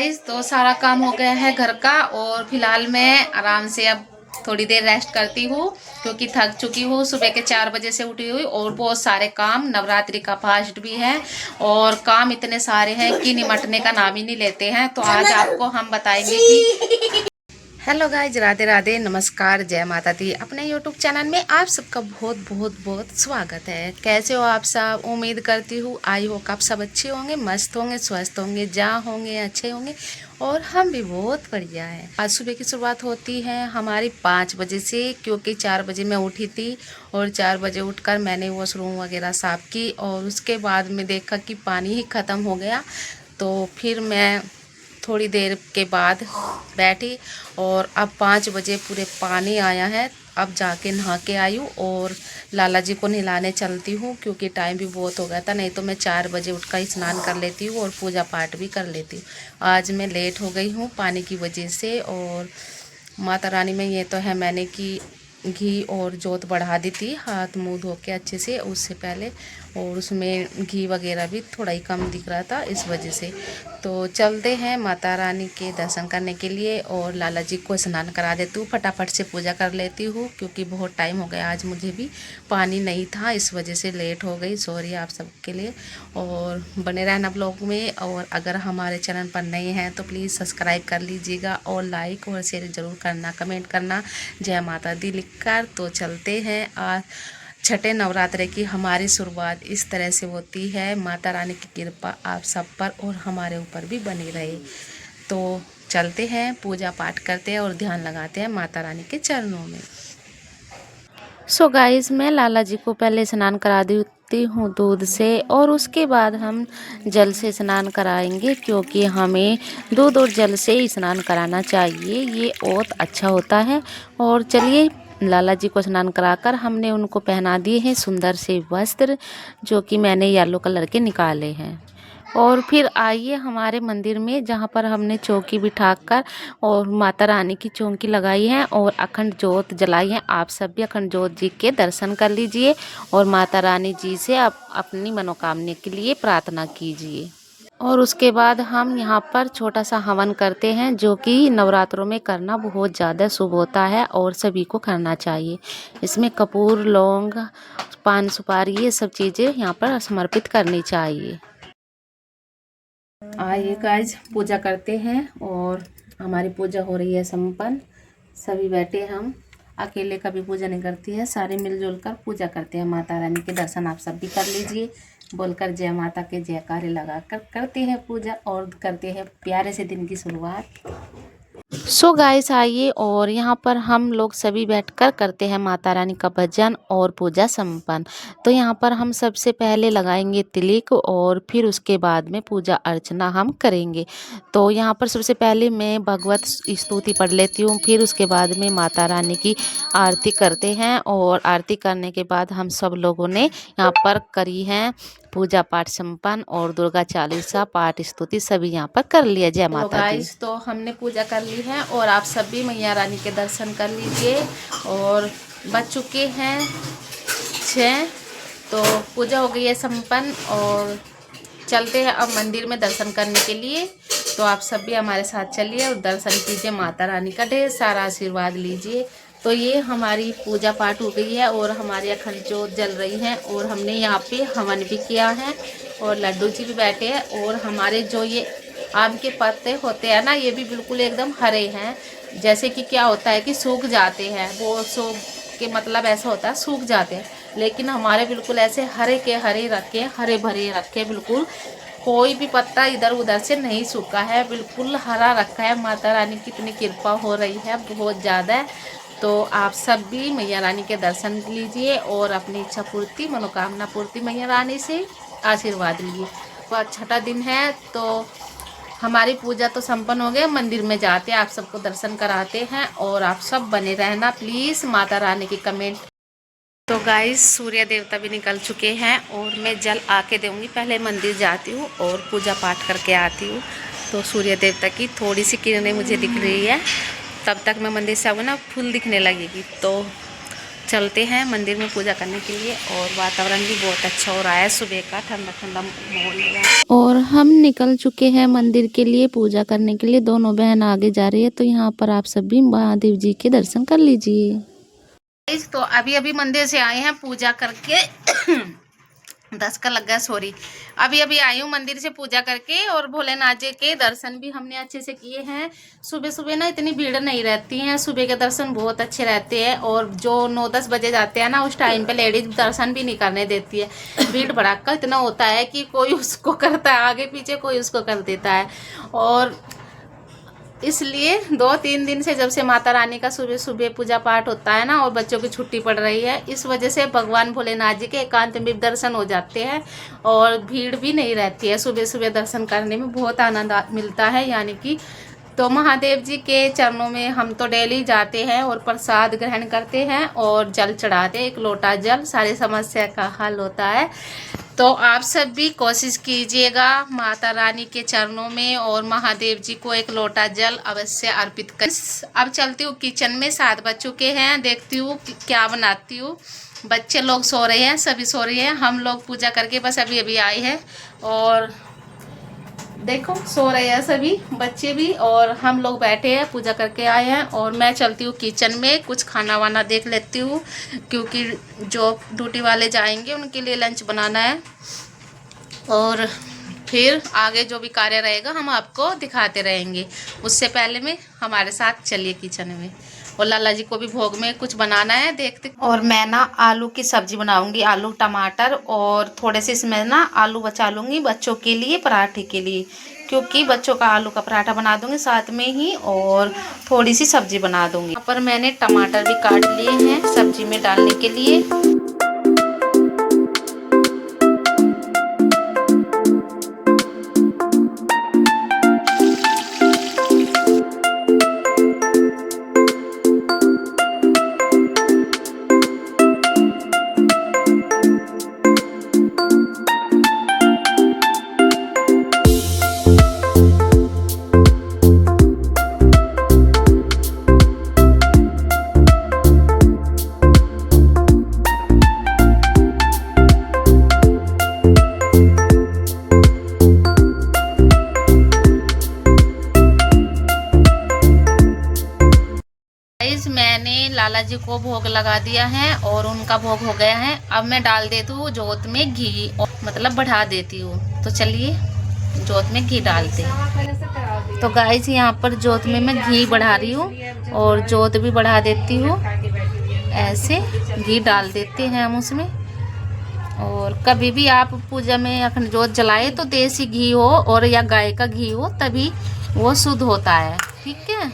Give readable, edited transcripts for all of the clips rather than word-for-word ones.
Guys तो सारा काम हो गया है घर का और फिलहाल मैं आराम से अब थोड़ी देर रेस्ट करती हूँ क्योंकि थक चुकी हूँ। सुबह के 4 बजे से उठी हुई और बहुत सारे काम, नवरात्रि का फास्ट भी है और काम इतने सारे हैं कि निमटने का नाम ही नहीं लेते हैं। तो आज आपको हम बताएंगे कि हेलो गाइज, राधे राधे, नमस्कार, जय माता दी। अपने यूट्यूब चैनल में आप सबका बहुत बहुत बहुत स्वागत है। कैसे हो आप सब? उम्मीद करती हूँ आई हो आप सब अच्छे होंगे, मस्त होंगे, स्वस्थ होंगे, जहाँ होंगे अच्छे होंगे और हम भी बहुत बढ़िया है। आज सुबह की शुरुआत होती है हमारी 5 बजे से, क्योंकि 4 बजे मैं उठी थी और 4 बजे उठकर मैंने वॉशरूम वगैरह साफ़ की और उसके बाद में देखा कि पानी ही ख़त्म हो गया। तो फिर मैं थोड़ी देर के बाद बैठी और अब 5 बजे पूरे पानी आया है। अब जाके नहा के आई हूँ और लाला जी को नहलाने चलती हूँ क्योंकि टाइम भी बहुत हो गया था। नहीं तो मैं 4 बजे उठकर स्नान कर लेती हूँ और पूजा पाठ भी कर लेती हूँ। आज मैं लेट हो गई हूँ पानी की वजह से। और माता रानी में ये तो है मैंने कि घी और जोत बढ़ा दी थी हाथ मुंह धो के अच्छे से उससे पहले, और उसमें घी वगैरह भी थोड़ा ही कम दिख रहा था इस वजह से। तो चलते हैं माता रानी के दर्शन करने के लिए और लाला जी को स्नान करा देती हूँ। फटाफट से पूजा कर लेती हूँ क्योंकि बहुत टाइम हो गया, आज मुझे भी पानी नहीं था इस वजह से लेट हो गई। सॉरी आप सबके लिए। और बने रहना ब्लॉग में। और अगर हमारे चैनल पर नए हैं तो प्लीज़ सब्सक्राइब कर लीजिएगा और लाइक और शेयर ज़रूर करना, कमेंट करना जय माता दी लिखकर। तो चलते हैं। आज छठे नवरात्रे की हमारी शुरुआत इस तरह से होती है। माता रानी की कृपा आप सब पर और हमारे ऊपर भी बनी रहे। तो चलते हैं, पूजा पाठ करते हैं और ध्यान लगाते हैं माता रानी के चरणों में। सो गाइस, मैं लाला जी को पहले स्नान करा देती हूँ दूध से और उसके बाद हम जल से स्नान कराएंगे क्योंकि हमें दूध और जल से ही स्नान कराना चाहिए, ये बहुत अच्छा होता है। और चलिए, लाला जी को स्नान कराकर हमने उनको पहना दिए हैं सुंदर से वस्त्र, जो कि मैंने येलो कलर के निकाले हैं। और फिर आइए हमारे मंदिर में, जहाँ पर हमने चौकी बिठाकर और माता रानी की चौकी लगाई है और अखंड जोत जलाई है। आप सब भी अखंड जोत जी के दर्शन कर लीजिए और माता रानी जी से आप अपनी मनोकामना के लिए प्रार्थना कीजिए। और उसके बाद हम यहाँ पर छोटा सा हवन करते हैं, जो कि नवरात्रों में करना बहुत ज़्यादा शुभ होता है और सभी को करना चाहिए। इसमें कपूर, लौंग, पान, सुपारी, ये सब चीज़ें यहाँ पर समर्पित करनी चाहिए। आइए गाइज, पूजा करते हैं और हमारी पूजा हो रही है संपन्न। सभी बैठे, हम अकेले कभी पूजा नहीं करती है, सारे मिलजुल कर पूजा करते हैं। माता रानी के दर्शन आप सब भी कर लीजिए, बोलकर जय माता के जयकारे लगाकर करते हैं पूजा और करते हैं प्यारे से दिन की शुरुआत। सो गाइस, आइए और यहाँ पर हम लोग सभी बैठकर करते हैं माता रानी का भजन और पूजा संपन्न। तो यहाँ पर हम सबसे पहले लगाएंगे तिलक और फिर उसके बाद में पूजा अर्चना हम करेंगे। तो यहाँ पर सबसे पहले मैं भगवत स्तुति पढ़ लेती हूँ, फिर उसके बाद में माता रानी की आरती करते हैं और आरती करने के बाद हम सब लोगों ने यहाँ पर करी है पूजा पाठ संपन्न और दुर्गा चालीसा पाठ स्तुति सभी यहाँ पर कर लिया। जय माता दी। तो हमने पूजा कर ली है और आप सभी मैया रानी के दर्शन कर लीजिए। और बज चुके हैं 6, तो पूजा हो गई है संपन्न और चलते हैं अब मंदिर में दर्शन करने के लिए। तो आप सब भी हमारे साथ चलिए और दर्शन कीजिए, माता रानी का ढेर सारा आशीर्वाद लीजिए। तो ये हमारी पूजा पाठ हो गई है और हमारी अखंड ज्योत जल रही है और हमने यहाँ पे हवन भी किया है और लड्डू जी भी बैठे हैं। और हमारे जो ये आम के पत्ते होते हैं ना, ये भी बिल्कुल एकदम हरे हैं। जैसे कि क्या होता है कि सूख जाते हैं, वो सूख के मतलब ऐसा होता है सूख जाते हैं, लेकिन हमारे बिल्कुल ऐसे हरे के हरे रखे, हरे भरे रखे, बिल्कुल कोई भी पत्ता इधर उधर से नहीं सूखा है, बिल्कुल हरा रखा है। माता रानी की इतनी कृपा हो रही है बहुत ज़्यादा। तो आप सब भी मैया रानी के दर्शन लीजिए और अपनी इच्छा पूर्ति, मनोकामना पूर्ति मैया रानी से आशीर्वाद लीजिए। तो छठा दिन है तो हमारी पूजा तो संपन्न हो गई। मंदिर में जाते आप सबको दर्शन कराते हैं और आप सब बने रहना प्लीज़ माता रानी की कमेंट। तो गाइस, सूर्य देवता भी निकल चुके हैं और मैं जल आके दूंगी। पहले मंदिर जाती हूँ और पूजा पाठ करके आती हूँ। तो सूर्य देवता की थोड़ी सी किरणें मुझे दिख रही है, तब तक मैं मंदिर से आऊँगी ना फूल दिखने लगेगी। तो चलते हैं मंदिर में पूजा करने के लिए। और वातावरण भी बहुत अच्छा हो रहा है, सुबह का ठंडा ठंडा माहौल हो रहा है। और हम निकल चुके हैं मंदिर के लिए पूजा करने के लिए। दोनों बहन आगे जा रही है, तो यहाँ पर आप सब भी महादेव जी के दर्शन कर लीजिए। तो अभी अभी मंदिर से आए हैं पूजा करके 10 का लग गया, सॉरी। अभी अभी आई हूँ मंदिर से पूजा करके, और भोलेनाथ जी के दर्शन भी हमने अच्छे से किए हैं। सुबह सुबह ना इतनी भीड़ नहीं रहती है, सुबह के दर्शन बहुत अच्छे रहते हैं। और जो 9-10 बजे जाते हैं ना, उस टाइम पे लेडीज दर्शन भी नहीं करने देती है। भीड़ भड़ाका इतना होता है कि कोई उसको करता है आगे पीछे, कोई उसको कर देता है। और इसलिए 2-3 दिन से जब से माता रानी का सुबह सुबह पूजा पाठ होता है ना, और बच्चों की छुट्टी पड़ रही है, इस वजह से भगवान भोलेनाथ जी के एकांत में दर्शन हो जाते हैं और भीड़ भी नहीं रहती है। सुबह सुबह दर्शन करने में बहुत आनंद मिलता है। यानी कि तो महादेव जी के चरणों में हम तो डेली जाते हैं और प्रसाद ग्रहण करते हैं और जल चढ़ाते हैं। 1 लोटा जल सारी समस्या का हल होता है। तो आप सब भी कोशिश कीजिएगा माता रानी के चरणों में और महादेव जी को 1 लोटा जल अवश्य अर्पित कर। अब चलती हूँ किचन में, 7 बज चुके हैं, देखती हूँ क्या बनाती हूँ। बच्चे लोग सो रहे हैं, सभी सो रहे हैं, हम लोग पूजा करके बस अभी अभी आए हैं। और देखो सो रहे हैं सभी बच्चे भी, और हम लोग बैठे हैं पूजा करके आए हैं। और मैं चलती हूँ किचन में, कुछ खाना वाना देख लेती हूँ, क्योंकि जो ड्यूटी वाले जाएंगे उनके लिए लंच बनाना है। और फिर आगे जो भी कार्य रहेगा हम आपको दिखाते रहेंगे। उससे पहले में हमारे साथ चलिए किचन में। और लाला जी को भी भोग में कुछ बनाना है, देखते। और मैं ना आलू की सब्जी बनाऊंगी, आलू टमाटर, और थोड़े से इसमें ना आलू बचा लूँगी बच्चों के लिए पराठे के लिए, क्योंकि बच्चों का आलू का पराठा बना दूंगी साथ में ही, और थोड़ी सी सब्जी बना दूंगी। यहाँ पर मैंने टमाटर भी काट लिए हैं सब्जी में डालने के लिए। मैंने लाला जी को भोग लगा दिया है और उनका भोग हो गया है। अब मैं डाल देती हूँ जोत में घी, मतलब बढ़ा देती हूँ। तो चलिए जोत में घी डालते हैं। तो गाइस यहाँ पर जोत में मैं घी बढ़ा रही हूँ और जोत भी बढ़ा देती हूँ। ऐसे घी डाल देते हैं हम उसमें। और कभी भी आप पूजा में अखंड जोत जलाए तो देसी घी हो और या गाय का घी हो, तभी वो शुद्ध होता है। ठीक है,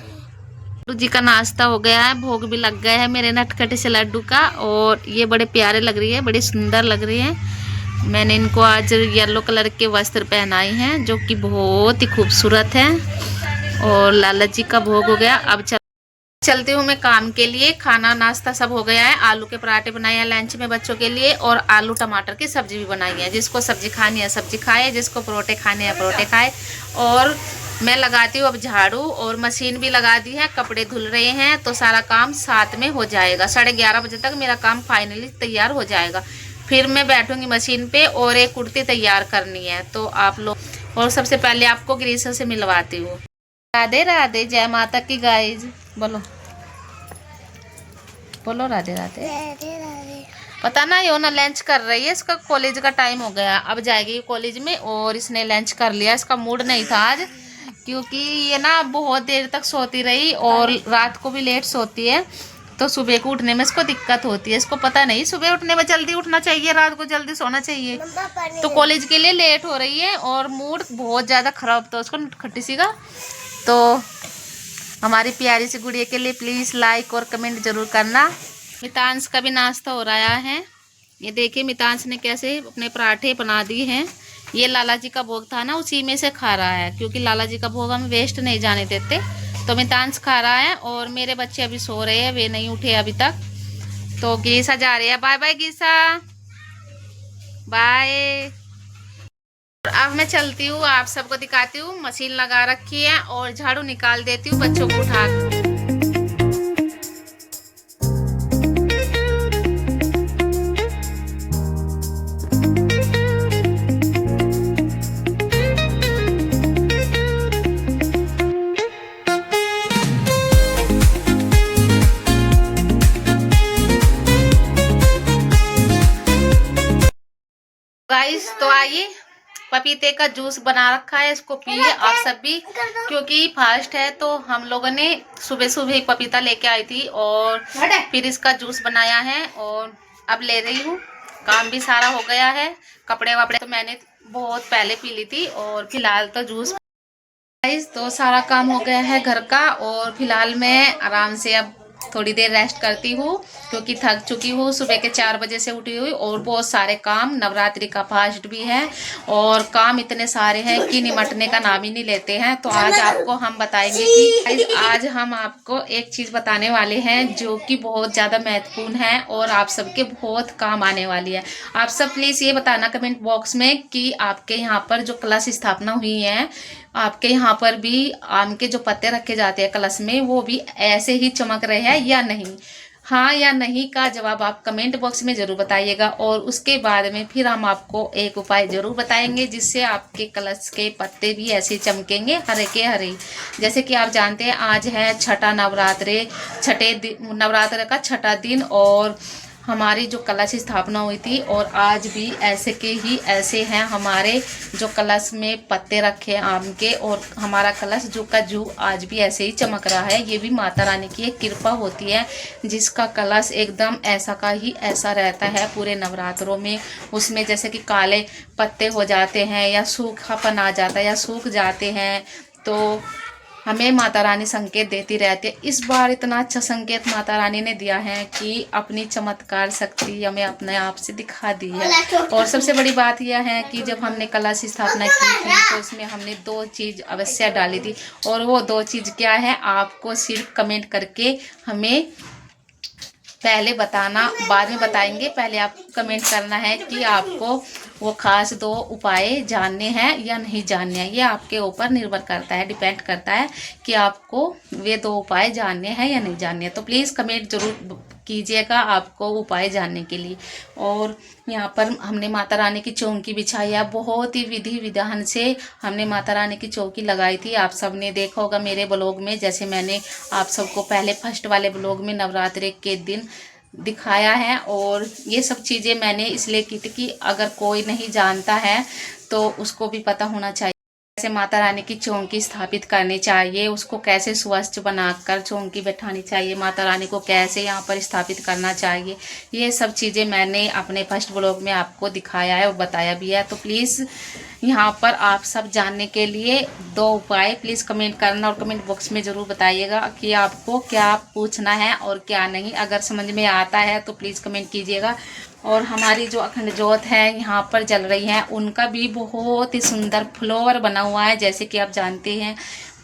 लड्डू जी का नाश्ता हो गया है, भोग भी लग गया है मेरे नटखटे से लड्डू का। और ये बड़े प्यारे लग रही है, बड़ी सुंदर लग रही है। मैंने इनको आज येलो कलर के वस्त्र पहनाए हैं जो कि बहुत ही खूबसूरत है। और लाला जी का भोग हो गया। अब चलती हूँ मैं काम के लिए। खाना नाश्ता सब हो गया है। आलू के पराठे बनाए हैं लंच में बच्चों के लिए, और आलू टमाटर की सब्जी भी बनाई है। जिसको सब्जी खानी है सब्जी खाए, जिसको परोठे खाने हैं परोठे खाए। और मैं लगाती हूँ अब झाड़ू, और मशीन भी लगा दी है, कपड़े धुल रहे हैं, तो सारा काम साथ में हो जाएगा। 11:30 बजे तक मेरा काम फाइनली तैयार हो जाएगा। फिर मैं बैठूंगी मशीन पे और एक कुर्ती तैयार करनी है। तो आप लोग, और सबसे पहले आपको ग्रीसर से मिलवाती हूँ। राधे राधे, जय माता की गाइज। बोलो बोलो राधे राधे। राधे राधे। पता ना यो ना लंच कर रही है, इसका कॉलेज का टाइम हो गया, अब जाएगी कॉलेज में। और इसने लंच कर लिया, इसका मूड नहीं था आज, क्योंकि ये ना बहुत देर तक सोती रही और रात को भी लेट सोती है, तो सुबह को उठने में इसको दिक्कत होती है। इसको पता नहीं सुबह उठने में जल्दी उठना चाहिए, रात को जल्दी सोना चाहिए। तो कॉलेज के लिए लेट हो रही है और मूड बहुत ज़्यादा खराब था उसको, खट्टी सी का। तो हमारी प्यारी सी गुड़िया के लिए प्लीज़ लाइक और कमेंट जरूर करना। मितांश का भी नाश्ता हो रहा है। ये देखिए मितांश ने कैसे अपने पराठे बना दिए हैं। ये लाला जी का भोग था ना, उसी में से खा रहा है, क्योंकि लाला जी का भोग हम वेस्ट नहीं जाने देते। तो मितांश खा रहा है और मेरे बच्चे अभी सो रहे हैं, वे नहीं उठे अभी तक। तो गीसा जा रही है, बाय बाय गीसा, बाय। अब मैं चलती हूँ, आप सबको दिखाती हूँ। मशीन लगा रखी है और झाड़ू निकाल देती हूँ बच्चों को उठा। तो आइए पपीते का जूस बना रखा है, इसको पिए आप सब भी, क्योंकि फास्ट है। तो हम लोगों ने सुबह सुबह ही पपीता लेके आई थी और फिर इसका जूस बनाया है और अब ले रही हूँ। काम भी सारा हो गया है, कपड़े वपड़े तो मैंने बहुत पहले पी ली थी और फिलहाल तो जूस। तो सारा काम हो गया है घर का और फिलहाल मैं आराम से अब थोड़ी देर रेस्ट करती हूँ, क्योंकि थक चुकी हूँ। सुबह के 4 बजे से उठी हुई और बहुत सारे काम, नवरात्रि का फास्ट भी है और काम इतने सारे हैं कि निमटने का नाम ही नहीं लेते हैं। तो आज आपको हम बताएंगे कि आज हम आपको एक चीज बताने वाले हैं जो कि बहुत ज्यादा महत्वपूर्ण है और आप सबके बहुत काम आने वाली है। आप सब प्लीज ये बताना कमेंट बॉक्स में कि आपके यहाँ पर जो कलश स्थापना हुई है, आपके यहाँ पर भी आम के जो पत्ते रखे जाते हैं कलश में, वो भी ऐसे ही चमक रहे हैं या नहीं? हाँ या नहीं का जवाब आप कमेंट बॉक्स में जरूर बताइएगा। और उसके बाद में फिर हम आपको एक उपाय जरूर बताएंगे जिससे आपके कलश के पत्ते भी ऐसे चमकेंगे, हरे के हरे। जैसे कि आप जानते हैं आज है छठा नवरात्रे का छठा दिन और हमारी जो कलश स्थापना हुई थी और आज भी ऐसे के ही ऐसे हैं हमारे जो कलश में पत्ते रखे आम के, और हमारा कलश जू का जू आज भी ऐसे ही चमक रहा है। ये भी माता रानी की एक कृपा होती है, जिसका कलश एकदम ऐसा का ही ऐसा रहता है पूरे नवरात्रों में। उसमें जैसे कि काले पत्ते हो जाते हैं या सूखापन आ जाता है या सूख जाते हैं, तो हमें माता रानी संकेत देती रहती है। इस बार इतना अच्छा संकेत माता रानी ने दिया है कि अपनी चमत्कार शक्ति हमें अपने आप से दिखा दी है। और सबसे बड़ी बात यह है कि जब हमने कलश स्थापना की थी तो उसमें हमने 2 चीज अवश्य डाली थी, और वो 2 चीज क्या है आपको सिर्फ कमेंट करके हमें पहले बताना, बाद में बताएंगे। पहले आप कमेंट करना है कि आपको वो खास 2 उपाय जानने हैं या नहीं जानने हैं। ये आपके ऊपर निर्भर करता है, डिपेंड करता है कि आपको वे 2 उपाय जानने हैं या नहीं जानने हैं। तो प्लीज़ कमेंट जरूर कीजिएगा आपको उपाय जानने के लिए। और यहाँ पर हमने माता रानी की चौकी बिछाई है, बहुत ही विधि विधान से हमने माता रानी की चौकी लगाई थी। आप सब ने देखा होगा मेरे ब्लॉग में, जैसे मैंने आप सबको पहले फर्स्ट वाले ब्लॉग में नवरात्रि के दिन दिखाया है। और ये सब चीज़ें मैंने इसलिए की थी कि अगर कोई नहीं जानता है तो उसको भी पता होना चाहिए कैसे माता रानी की चौकी स्थापित करनी चाहिए, उसको कैसे स्वच्छ बनाकर चौकी बैठानी चाहिए, माता रानी को कैसे यहाँ पर स्थापित करना चाहिए। ये सब चीज़ें मैंने अपने फर्स्ट ब्लॉग में आपको दिखाया है और बताया भी है। तो प्लीज़ यहाँ पर आप सब जानने के लिए 2 उपाय प्लीज़ कमेंट करना और कमेंट बॉक्स में ज़रूर बताइएगा कि आपको क्या पूछना है और क्या नहीं। अगर समझ में आता है तो प्लीज़ कमेंट कीजिएगा। और हमारी जो अखंड ज्योत है यहाँ पर जल रही है, उनका भी बहुत ही सुंदर फ्लावर बना हुआ है। जैसे कि आप जानते हैं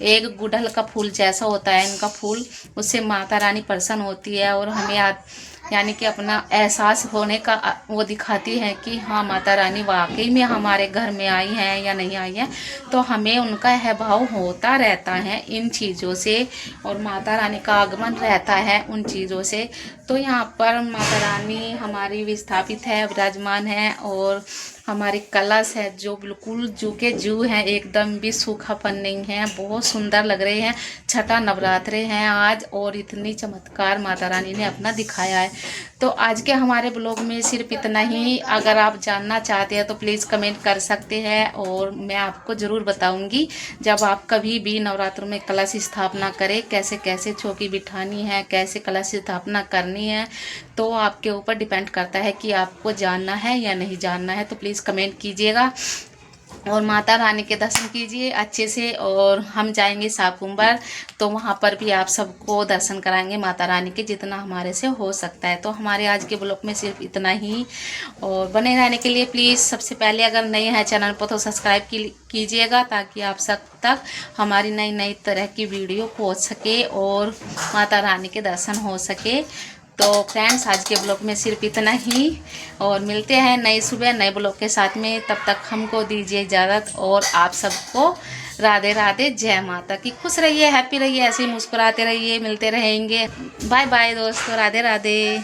एक गुड़हल का फूल जैसा होता है इनका फूल, उससे माता रानी प्रसन्न होती है और हमें यानी कि अपना एहसास होने का वो दिखाती है कि हाँ माता रानी वाकई में हमारे घर में आई हैं या नहीं आई है। तो हमें उनका यह भाव होता रहता है इन चीज़ों से, और माता रानी का आगमन रहता है उन चीज़ों से। तो यहाँ पर माता रानी हमारी विस्थापित है, विराजमान है, और हमारी कलश है जो बिल्कुल जू के जू है, एकदम भी सूखापन नहीं है, बहुत सुंदर लग रहे हैं। छठा नवरात्रे हैं आज और इतनी चमत्कार माता रानी ने अपना दिखाया है। तो आज के हमारे ब्लॉग में सिर्फ इतना ही। अगर आप जानना चाहते हैं तो प्लीज़ कमेंट कर सकते हैं और मैं आपको ज़रूर बताऊंगी जब आप कभी भी नवरात्रों में कलश स्थापना करें, कैसे कैसे चौकी बिठानी है, कैसे कलश स्थापना करनी है। तो आपके ऊपर डिपेंड करता है कि आपको जानना है या नहीं जानना है। तो प्लीज़ कमेंट कीजिएगा और माता रानी के दर्शन कीजिए अच्छे से। और हम जाएंगे साकुम्बर, तो वहाँ पर भी आप सबको दर्शन कराएंगे माता रानी के, जितना हमारे से हो सकता है। तो हमारे आज के ब्लॉग में सिर्फ इतना ही, और बने रहने के लिए प्लीज़ सबसे पहले अगर नए हैं चैनल पर तो सब्सक्राइब कीजिएगा, ताकि आप सब तक हमारी नई नई तरह की वीडियो पहुँच सके और माता रानी के दर्शन हो सके। तो फ्रेंड्स आज के ब्लॉग में सिर्फ इतना ही, और मिलते हैं नई सुबह नए ब्लॉग के साथ में। तब तक हमको दीजिए इजाज़त और आप सबको राधे राधे, जय माता की। खुश रहिए, हैप्पी रहिए, ऐसे ही मुस्कुराते रहिए, मिलते रहेंगे। बाय बाय दोस्तों, राधे राधे।